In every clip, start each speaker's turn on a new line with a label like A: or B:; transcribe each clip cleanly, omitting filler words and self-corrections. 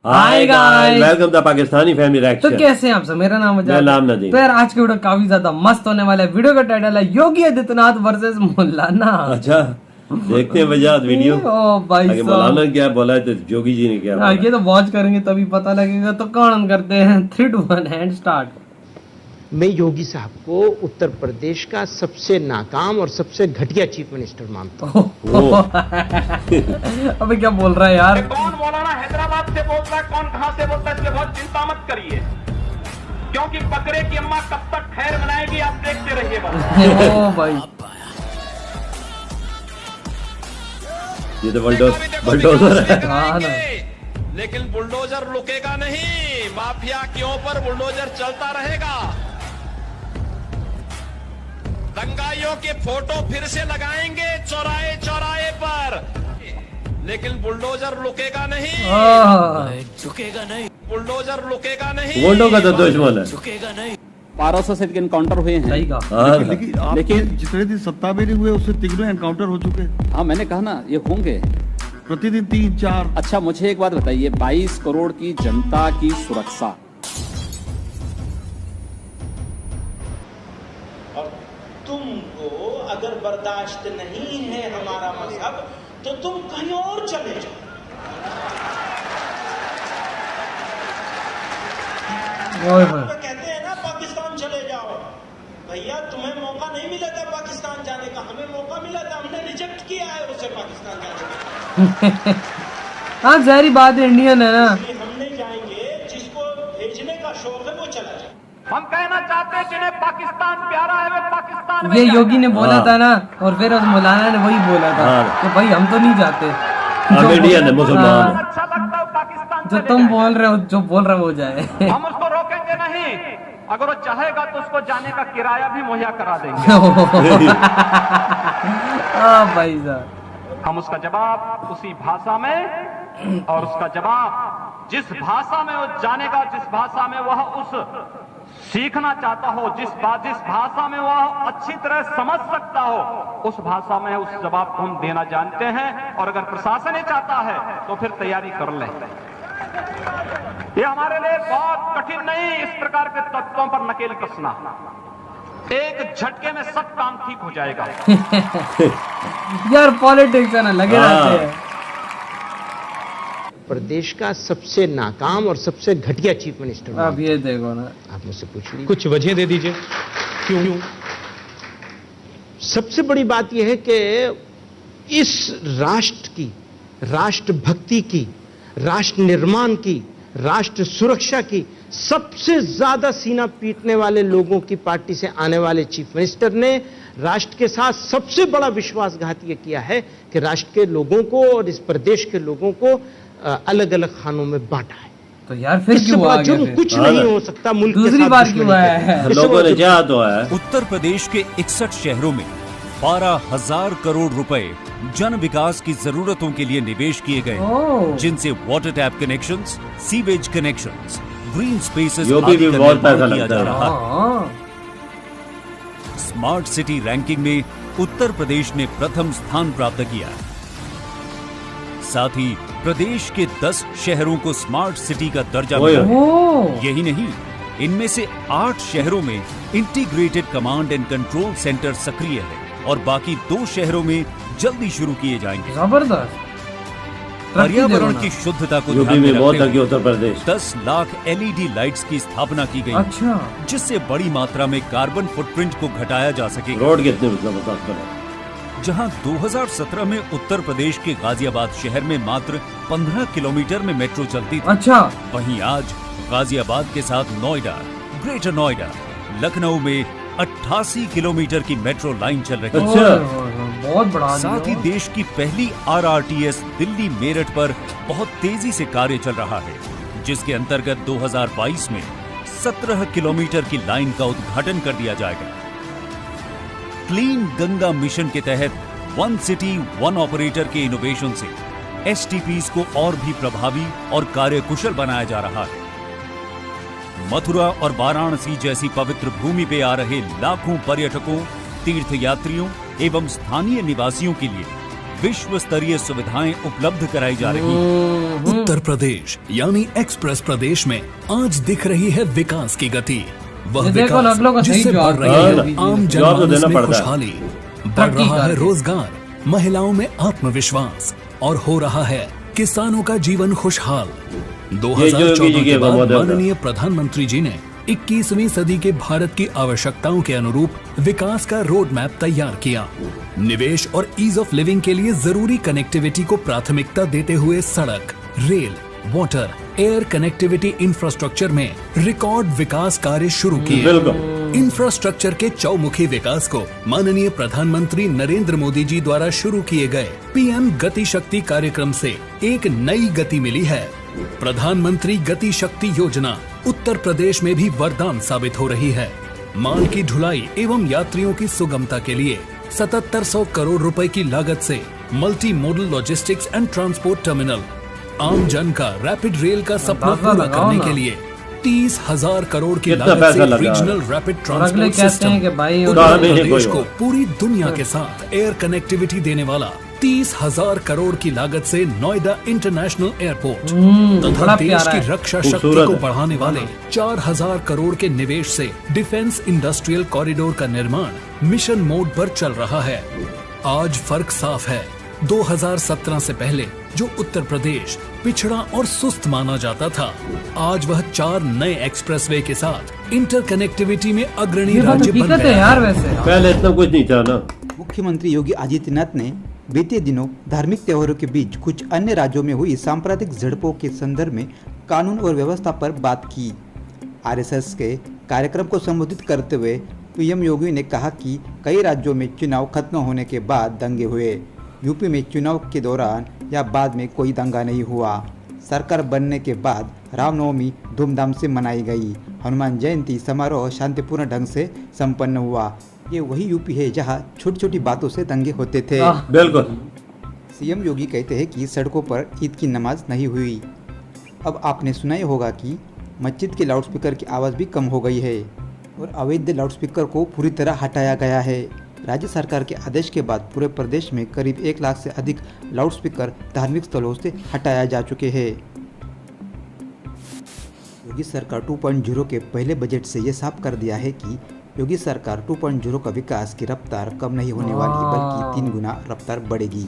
A: Hi guys,
B: welcome the Pakistani family
A: तो
B: reaction.
A: कैसे हैं आप सब। मेरा नाम
B: मेरा नाम नदीम।
A: तो यार आज की वीडियो काफी ज्यादा मस्त होने वाला है। वीडियो का टाइटल है योगी आदित्यनाथ वर्सेस मौलाना।
B: अच्छा, देखते हैं वजह वीडियो।
A: ओ भाई
B: आगे
A: साहब,
B: मौलाना ने क्या बोला है तो जोगी जी ने क्या बोला।
A: ये तो वॉच करेंगे तभी पता लगेगा। तो कौन करते हैं 3, 2, 1 हैंड स्टार्ट।
C: मैं योगी साहब को उत्तर प्रदेश का सबसे नाकाम और सबसे घटिया चीफ मिनिस्टर मानता हूँ।
A: अबे क्या बोल रहा है यार।
D: कौन मौलाना हैदराबाद से बोलता है, कौन कहां से बोलता है, इसलिए बहुत चिंता मत करिए, क्योंकि बकरे की अम्मा कब तक खैर मनाएगी आप देखते रहिए बस।
A: ओ भाई,
B: ये तो बुलडोजर है।
A: हाँ ना।
D: लेकिन बुलडोजर रुकेगा नहीं, माफिया के ऊपर बुलडोजर चलता रहेगा। दंगाइयों के फोटो फिर से लगाएंगे चौराहे चौराहे पर, लेकिन बुलडोजर रुकेगा नहीं,
E: झुकेगा नहीं,
D: बुलडोजर रुकेगा नहीं।
B: वोटों का तो दुश्मन है।
E: झुकेगा नहीं।
F: 1200 से एनकाउंटर हुए हैं।
A: सही कहा।
B: हाँ,
G: लेकिन आपके जितने दिन सत्ता में नहीं हुए उससे तिगने एनकाउंटर हो चुके हैं।
F: हाँ, मैंने कहा ना ये होंगे।
G: प्रतिदिन 3-4।
F: अच्छा, मुझे एक बात बताइए, 22 करोड़ की जनता की सुरक्षा,
H: और तुमको अगर बर्दाश्त नहीं है हमारा मजहब तो तुम कहीं और चले जाओ।
A: ओए होए।
H: तो कहते हैं ना पाकिस्तान चले जाओ। भैया तुम्हें मौका नहीं मिला था पाकिस्तान जाने का, हमें मौका मिला था, हमने रिजेक्ट किया है उसे पाकिस्तान जाने का।
A: हाँ जहरी बात है, इंडियन है ना।
H: इसलिए हम नहीं जाएंगे, जिसको भेजने का शौक है वो चला जाए।
D: हम कहना चाहते हैं जिन्हें पाकिस्तान प्यारा है वे पाकिस्तान में
A: ये
D: जाएं।
A: योगी ने बोला
B: हाँ।
A: था ना, और फिर उस मौलाना ने वही बोला था
B: हाँ।
A: कि भाई हम तो नहीं जाते।
B: हम इंडियन है, मुसलमान है।
D: अच्छा लगता है पाकिस्तान
A: जो
D: चले
A: तुम
D: जाएं।
A: बोल रहे हो, जो बोल रहे हो वो जाए।
D: हम उसको रोकेंगे नहीं, अगर वो चाहेगा तो उसको जाने का किराया भी मुहैया करा देंगे।
A: हाँ भाई साहब।
D: हम उसका जवाब उसी भाषा में, और उसका जवाब जिस भाषा में वो जानेगा, जिस भाषा में वह उस सीखना चाहता हो, जिस भाषा में वह अच्छी तरह समझ सकता हो, उस भाषा में उस जवाब को हम देना जानते हैं। और अगर प्रशासन ही चाहता है तो फिर तैयारी कर ले। ये हमारे लिए बहुत कठिन नहीं, इस प्रकार के तत्वों पर नकेल कसना। एक झटके में सब काम ठीक हो जाएगा।
A: यार पॉलिटिक्स है ना, लगे
B: हाँ।
A: रहते हैं।
C: प्रदेश का सबसे नाकाम और सबसे घटिया चीफ मिनिस्टर
A: अब ये देखो ना।
C: आप मुझसे पूछ लीजिए, कुछ वजह दे दीजिए क्यों। सबसे बड़ी बात यह है कि इस राष्ट्र की, राष्ट्र भक्ति की, राष्ट्र निर्माण की, राष्ट्र सुरक्षा की सबसे ज्यादा सीना पीटने वाले लोगों की पार्टी से आने वाले चीफ मिनिस्टर ने राष्ट्र के साथ सबसे बड़ा विश्वासघात यह किया है कि राष्ट्र के लोगों को और इस प्रदेश के लोगों को अलग अलग खानों में बांटा है।
A: तो यार फिर
C: इससे
A: क्यों
C: बड़ा
A: आ गया
C: जुर्म
A: फिर?
C: कुछ नहीं हो सकता। मुल्क के
A: दूसरी
C: साथ
A: बार
C: दुश्मनी
A: क्यों आया
C: करके।
A: है?
C: इससे
B: लोगों
C: बड़ा
B: ने
C: जुर्म-
B: चाह तो है।
E: उत्तर प्रदेश के 61 शहरों में 12,000 करोड़ रुपए जन विकास की जरूरतों के लिए निवेश किए गए,
A: ओह।
E: जिनसे water tap connections, sewage connections, green spaces
B: योगी
E: आदि
B: भी
E: का
B: बहुत
E: निर्माण
B: पैसा
E: किया
B: लगता
E: जा
B: है।
E: रहा है।
A: हाँ।
E: स्मार्ट सिटी रैंकिंग में उत्तर प्रदेश ने प्रथम स्थान प्राप्त किया। साथ ही प्रदेश के 10 शहरों को स्मार्ट सिटी का दर्जा
B: ओए
E: मिला है।
A: ओह।
E: यही नहीं, इनमें से 8 शहरों में integrated command and control centre सक्रिय है और बाकी 2 शहरों में जल्दी शुरू किए जाएंगे।
A: जबरदस्त।
E: पर्यावरण की शुद्धता को
B: यूपी
E: ध्यान में
B: में बहुत
E: रखते
B: थकी
E: हुए
B: उत्तर प्रदेश।
E: 10 लाख LED लाइट्स की स्थापना की गई,
A: अच्छा।
E: जिससे बड़ी मात्रा में कार्बन फुटप्रिंट को घटाया जा सकेगा।
B: रोड कितने जबरदस्त बने।
E: जहां 2017 में उत्तर प्रदेश के गाजियाबाद शहर में मात्र 15 किलोमीटर में मेट्रो चलती थी,
A: अच्छा।
E: वहीं आज गाजियाबाद के साथ नोएडा, ग्रेटर नोएडा, लखनऊ में 88 किलोमीटर की मेट्रो लाइन चल रही है।
B: अच्छा।
A: ओए, ओए, ओए, बहुत बड़ा
E: साथ ही देश की पहली RRTS दिल्ली मेरठ पर बहुत तेजी से कार्य चल रहा है, जिसके अंतर्गत 2022 में 17 किलोमीटर की लाइन का उद्घाटन कर दिया जाएगा। क्लीन गंगा मिशन के तहत वन सिटी वन ऑपरेटर के इनोवेशन से STPs को और भी प्रभावी और कार्यकुशल बनाया जा रहा है। मथुरा और वाराणसी जैसी पवित्र भूमि पे आ रहे लाखों पर्यटकों, तीर्थयात्रियों एवं स्थानीय निवासियों के लिए विश्व स्तरीय सुविधाएं उपलब्ध कराई जा रही हैं।
I: उत्तर प्रदेश यानी एक्सप्रेस प्रदेश में आज दिख रही है विकास की गति। वह
A: ये देखो
I: विकास
A: नकलों का सही
I: जिससे बढ़
A: जवाब
I: रही
A: है।
I: है आम
B: जवाब तो
I: जनमानस
B: देना
I: में
B: पड़ता है।
I: खुशहाली, बढ़
A: तरक्की
I: रहा है
A: करके।
I: रोजगार, महिलाओं में आत्मविश्वास और हो रहा है किसानों का जीवन खुशहाल।
B: ये जो
I: 2014
B: योगी जी
I: के
B: के
I: बाद
B: महोदय का।
I: माननीय प्रधानमंत्री जी ने 21वीं सदी के भारत की आवश्यकताओं के अनुरूप विकास का रोड मैप तैयार किया। निवेश और ईज ऑफ लिविंग के लिए जरूरी कनेक्टिविटी को प्राथमिकता देते हुए सड़क, rail, water, air connectivity infrastructure में रिकॉर्ड विकास कार्य शुरू किए।
B: बिल्कुल।
I: इंफ्रास्ट्रक्चर के चौमुखी विकास को माननीय प्रधानमंत्री नरेंद्र मोदी जी द्वारा शुरू किए गए पीएम गति शक्ति कार्यक्रम से एक नई गति मिली है। प्रधानमंत्री गति शक्ति योजना उत्तर प्रदेश में भी वरदान साबित हो रही है। माल की ढुलाई एवं यात्रियों की सुगमता के लिए 7700 करोड़ रुपए की लागत से multi modal logistics and transport terminal, आम जन का रैपिड रेल का सपना
A: अंदाजा
I: पूरा
A: लगाओ
I: करने
A: ना।
I: के लिए 30,000 करोड़ की
B: कितना
I: लागत
B: पैसा
I: से
B: लगा?
I: रीजनल रैपिड
A: अगले
I: ट्रांसपोर्ट
A: कहते
I: सिस्टम
A: हैं कि भाई
I: उत्तर
B: उदाहरण नहीं
I: प्रदेश
B: कोई
I: को
B: और।
I: पूरी दुनिया के साथ एयर कनेक्टिविटी देने वाला 30,000 करोड़ की लागत से नोएडा इंटरनेशनल एयरपोर्ट
A: बड़ा
I: तथा देश
A: प्यारा
I: की
A: है।
I: रक्षा शक्ति
B: खूबसूरत
I: को
B: है।
I: बढ़ाने वाले 4,000 करोड़ के निवेश से डिफेंस इंडस्ट्रियल कॉरिडोर का निर्माण मिशन मोड पर चल रहा है। आज फर्क साफ है। 2017 से पहले जो उत्तर प्रदेश पिछड़ा और सुस्त माना जाता था, आज वह 4 नए एक्सप्रेसवे के साथ इंटरकनेक्टिविटी में अग्रणी
A: ये बात
I: राज्य बन
A: हकीकत है
I: गया
A: यार
I: है।
A: वैसे।
B: पहले इतना कुछ नहीं था ना।
J: मुख्यमंत्री योगी आदित्यनाथ ने बीते दिनों धार्मिक त्योहारों के बीच कुछ अन्य राज्यों में हुई सांप्रदायिक झड़पों के संदर्भ में कानून और व्यवस्था पर बात की। आरएसएस के कार्यक्रम को संबोधित करते हुए पीएम योगी ने कहा कि कई राज्यों में चुनाव खत्म होने के बाद दंगे हुए। यूपी में चुनाव के दौरान या बाद में कोई दंगा नहीं हुआ। सरकार बनने के बाद रामनवमी धूमधाम से मनाई गई। हनुमान जयंती समारोह शांतिपूर्ण ढंग से संपन्न हुआ। ये वही यूपी है जहां छोटी छोटी बातों से दंगे होते थे।
B: बिल्कुल।
J: सीएम योगी कहते हैं कि सड़कों पर ईद की नमाज नहीं हुई। अब आपने सुना ही होगा कि मस्जिद के लाउडस्पीकर की आवाज़ भी कम हो गई है और अवैध लाउडस्पीकर को पूरी तरह हटाया गया है। राज्य सरकार के आदेश के बाद पूरे प्रदेश में करीब 1 लाख से अधिक लाउडस्पीकर धार्मिक स्थलों से हटाया जा चुके हैं। योगी सरकार 2.0 के पहले बजट से ये साफ कर दिया है कि योगी सरकार 2.0 का विकास की रफ्तार कम नहीं होने वाली, बल्कि 3 गुना रफ्तार बढ़ेगी।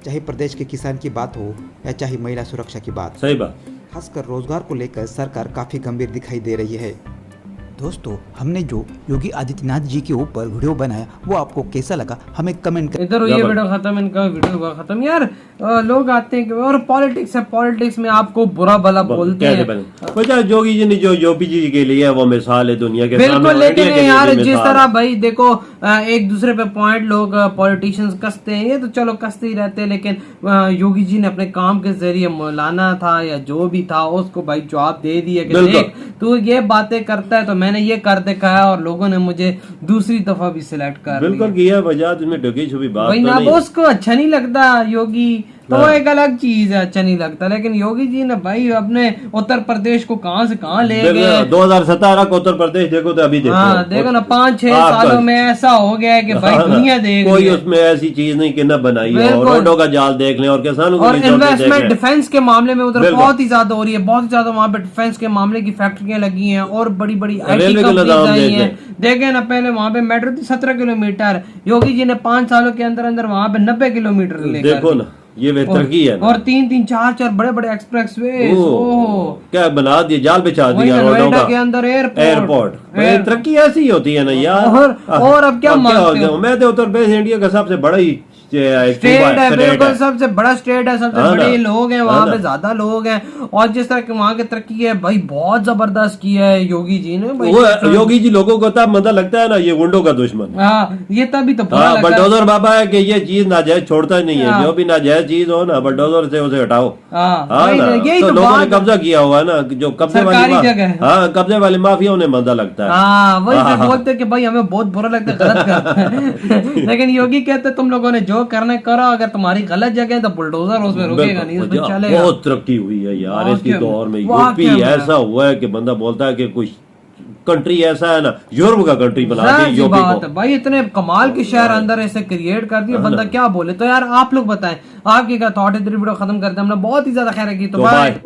J: चाहे प्रदेश के किसान की बात हो या चाहे महिला सुरक्षा की बात।
B: सही बात।
J: खासकर रोजगार को लेकर सरकार काफी गंभीर दिखाई दे रही है। दोस्तों, हमने जो योगी आदित्यनाथ जी के ऊपर वीडियो बनाया वो आपको कैसा लगा हमें कमेंट कर।
A: इधर ये वीडियो खत्म, इनका वीडियो हुआ खत्म। यार लोग आते हैं कि और पॉलिटिक्स है, पॉलिटिक्स में आपको बुरा भला बोलते हैं।
B: वजह योगी जी ने जो योगी जी के लिए वो मिसाल है दुनिया के सामने।
A: बिल्कुल, लेकिन
B: इंडिया के लिए
A: यार
B: भी
A: जिस
B: मिसाल
A: तरह भाई देखो एक दूसरे पे पॉइंट लोग पॉलिटिशियंस कसते हैं, ये तो चलो कसते ही रहते हैं, लेकिन योगी जी ने अपने काम के जरिए मौलाना था या जो भी था उसको भाई जवाब दे दिया कि देख तू ये बातें करता है तो मैंने ये कर दिखाया और लोगों ने मुझे दूसरी दफा भी सिलेक्ट कर
B: बिल्कुल किया। वजह इसमें ढकी छुपी बात
A: भाई
B: तो
A: ना
B: नहीं।
A: उसको अच्छा नहीं लगता योगी तो वो एक अलग चीज है, अच्छा नहीं लगता। लेकिन योगी जी ने भाई अपने उत्तर प्रदेश को कहां से कहां ले गए।
B: 2017 को उत्तर प्रदेश देखो तो अभी देखो।
A: हाँ देखो ना 5-6 सालों में ऐसा हो गया है कि भाई दुनिया देख
B: कोई उसमें ऐसी चीज नहीं कि न बनाई है। और रोडों का जाल देख लें और किसानों
A: और इन्वेस्टमेंट डिफेंस के मामले में उधर बहुत ही ज्यादा हो रही है, बहुत ही ज्यादा वहाँ पे डिफेंस के मामले की फैक्ट्रियां लगी हैं और बड़ी बड़ी IT कंपनीज आई हैं। देखे ना पहले वहाँ पे मेट्रो थी 17 किलोमीटर, योगी जी ने 5 सालों के अंदर अंदर वहाँ पे 90 किलोमीटर लेकर
B: देखो ना ये तरक्की है।
A: और 3-3, 4-4 बड़े बड़े एक्सप्रेस वे
B: क्या बना दिए, जाल बिछा दिया रोडों का।
A: के अंदर एयरपोर्ट
B: तरक्की ऐसी होती है ना यार।
A: और अब क्या मानते हो?
B: मैं तो उत्तर प्रदेश इंडिया का सबसे बड़ा ही
A: स्टेट है, बिल्कुल सबसे बड़ा स्टेट है, सबसे बड़े लोग हैं वहाँ पे, ज्यादा लोग हैं। और जिस तरह की वहाँ की तरक्की है भाई बहुत जबरदस्त की है योगी जी ने।
B: वो योगी जी लोगों को तब मतलब लगता है ना ये गुंडों का दुश्मन।
A: ये तभी तो
B: बलडोजर बाबा है कि ये चीज नाजायज छोड़ता नहीं है। जो भी नाजायज चीज हो ना बलडोजर से उसे हटाओ।
A: यही
B: तो लोगों ने कब्जा किया हुआ है ना, जो कब्जे वाली
A: जगह,
B: हाँ कब्जे वाली माफिया उन्हें मजा लगता है।
A: वही बोलते कि भाई हमें बहुत बुरा लगता है, गलत करते हैं। लेकिन योगी कहते तुम लोगों ने जो करने करो, अगर तुम्हारी गलत जगह है तो बुलडोजर उसमें रुकेगा नहीं, उसमें चलेगा।
B: बहुत तरक्की हुई है यार इसकी दौर में। यूपी ऐसा हुआ है कि बंदा बोलता है कि कुछ कंट्री ऐसा है ना, यूरोप का कंट्री बना दी
A: जाहिर सी
B: यूपी
A: बात
B: को।
A: है भाई, इतने कमाल के शहर अंदर ऐसे क्रिएट कर दिए, बंदा क्या बोले। तो यार आप लोग बताएं आपकी क्या थॉट है। वीडियो खत्म करते हैं, हमने बहुत ही ज्यादा खैर की। तो बाय।